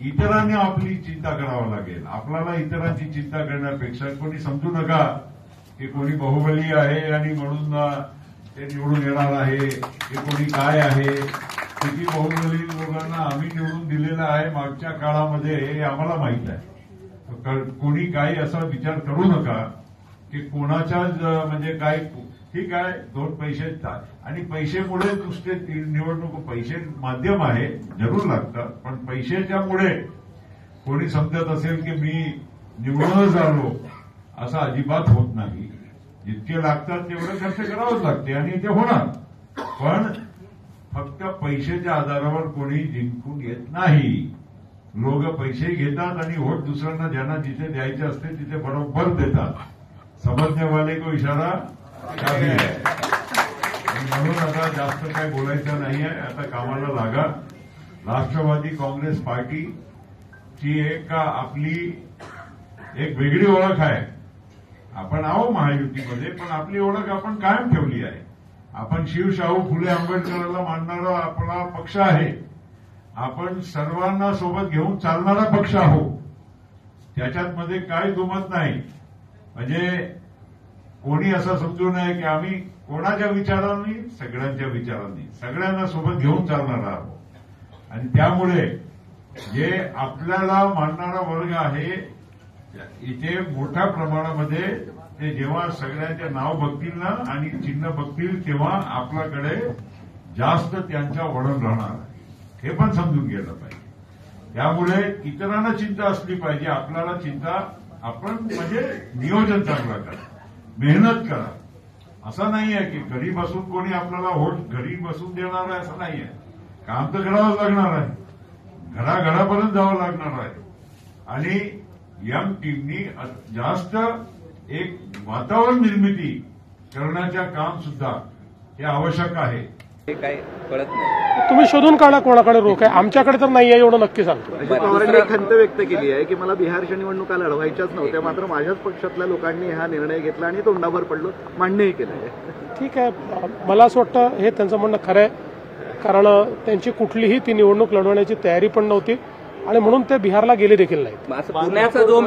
इतरांनी आपली चिंता करावं लागेल. आपल्याला इतरांची चिंता करण्यापेक्षा कोणी समजू नका की कोणी बाहुबली आहे आणि म्हणून ते निवडून येणार आहे, हे कोणी काय आहे. किती बाहुबली लोकांना आम्ही निवडून दिलेलं आहे मागच्या काळामध्ये हे आम्हाला माहित आहे. कोणी काही असा विचार करू नका की कोणाच्याच म्हणजे काय ठीक आहे 2 पैसे आणि पैसेमुळे नुसते निवडणूक पैसे माध्यम आहे जरूर लागतात, पण पैशाच्यामुळे कोणी समजत असेल की मी निवडूनच आलो असं अजिबात होत नाही. जितके लागतात तेवढे खर्च करावंच लागते आणि ते होणार, पण फक्त पैशाच्या आधारावर कोणी जिंकून येत नाही. लोक पैसे घेतात आणि वोट दुसऱ्यांना ज्यांना जिथे द्यायचे असते तिथे बरोबर देतात. समजने वाले को इशारा काफी आहे. म्हणून आता जास्त काय बोलायचं नाहीये. आता कामाला लागा. राष्ट्रवादी काँग्रेस पार्टीची आपली एक वेगळी ओळख आहे. आपण आहो महायुतीमध्ये, पण आपली ओळख आपण कायम ठेवली आहे. आपण शिवशाहू फुले आंबेडकरांना मानणारा आपला पक्ष आहे. आपण सर्वांना सोबत घेऊन चालणारा पक्ष आहोत. त्याच्यात मध्ये काय दुमत नाही. म्हणजे कोणी असं समजू नये की आम्ही कोणाच्या विचारांनी, सगळ्यांच्या विचारांनी सगळ्यांना सोबत घेऊन चालणार आहोत. आणि त्यामुळे जे आपल्याला मानणारा वर्ग आहे इथे मोठ्या प्रमाणामध्ये ते जेव्हा सगळ्यांचे नाव बघतील ना आणि चिन्ह बघतील तेव्हा आपल्याकडे जास्त त्यांच्या वळण राहणार आहे. हे पण समजून गेलं पाहिजे. त्यामुळे इतरांना चिंता असली पाहिजे, आपल्याला चिंता आपण म्हणजे नियोजन चांगलं करा, मेहनत करा. असं नाही आहे की घरी बसून कोणी आपल्याला वोट घरी बसून देणार आहे असं नाही आहे. काम तर करावंच लागणार आहे, घराघरापर्यंत जावं लागणार आहे. आणि यंग टीमनी जास्त एक वातावरण निर्मिती करण्याचं काम सुद्धा हे आवश्यक आहे. हे काय कळत नाही. तुम्ही शोधून काढा कोणाकडे रोख आहे. आमच्याकडे तर नाही आहे एवढं नक्की सांगतो. पवारांनी खंत व्यक्त केली आहे की मला बिहारच्या निवडणुका लढवायच्याच नव्हत्या, मात्र माझ्याच पक्षातल्या लोकांनी हा निर्णय घेतला आणि तोंडावर पडलो, मान्यही केलं आहे. ठीक आहे, मला असं वाटतं हे त्यांचं म्हणणं खरं आहे. कारण त्यांची कुठलीही ती निवडणूक लढवण्याची तयारी पण नव्हती आणि म्हणून ते बिहारला गेले देखील नाही. पुण्याचा जो